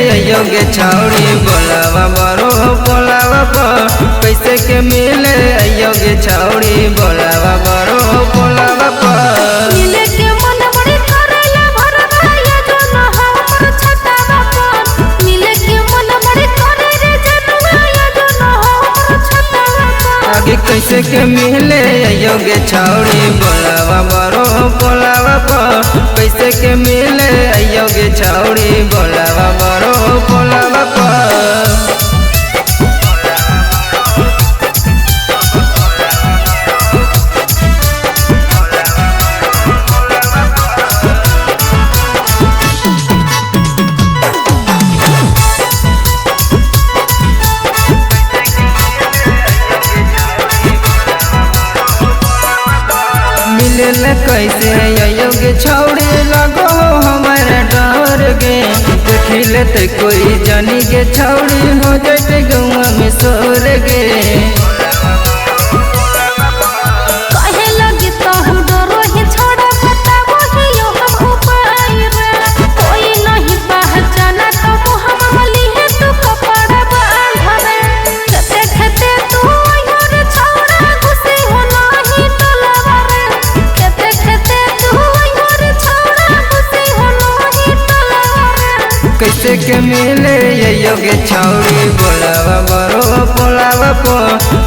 योगे छौड़ी बोलावा बरो बोलावा कैसे के मिले योगे छौड़ी बोलावा बरो बोलावा मिले के मन बड़ी करेला भरवा या जो न हमर छतावा पर मिले के मन बड़ी करे रे जनुआ या जो न हमर छतावा पर आगे कैसे के मिले योगे छौड़ी बोलावा बरो बोलावा कैसे के मिले योगे छौड़ी बोलावा बरो बोलावा मिले कैसे योगे छौड़ी लगो हमारा डर गे देखिले ते कोई जानी गे छौड़ी हो जाते गौवा में सोर गे कहे लगी तो डरो ही छोड़ा बताबो ही यो हम उपाय रे कोई नहीं पहचाना तो हम मली है तू कपड़ा बांध रे खेते खेते तू योर छोड़ा खुशी हो नहीं टोलावा रे खेते खेते तू योर छोड़ा खुशी हो नहीं टोलावा रे कैसे के मिले योगे छौड़ी बोलावा बरो बोलावा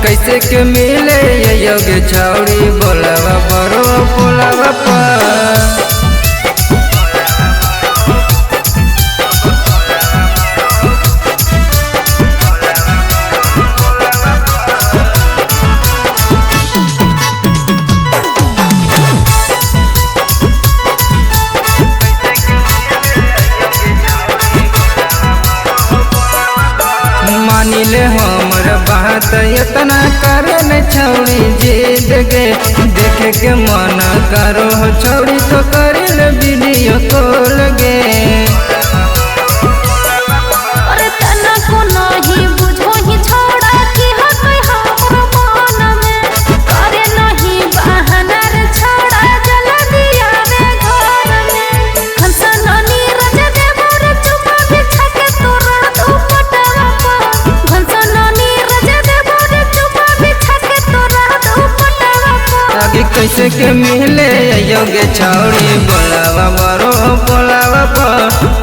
कैसे के मिले योगे छौड़ी बोलावा बरो बोलावा मानिले हमर बात इतना करन छौड़ी जिद गे देखे के मन करो छौड़ी तो करिल वीडियो कॉल गे अरे तना को नहीं बुझो ही छोड़ा कि हो कोई हमर मन में करे नहीं बहाना रे छोड़ा जला दिया रे घर में हंसा नानी रज देबो रे चुमा बिछा के तोरा दुपट्टा पर हंसा नानी रज देबो रे चुमा बिछा के तोरा दुपट्टा पर आगे कैसे के मिले योगे छौड़ी बोलावा बरो बोलावा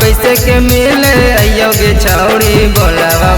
कैसे के मिले योगे छौड़ी बोलावा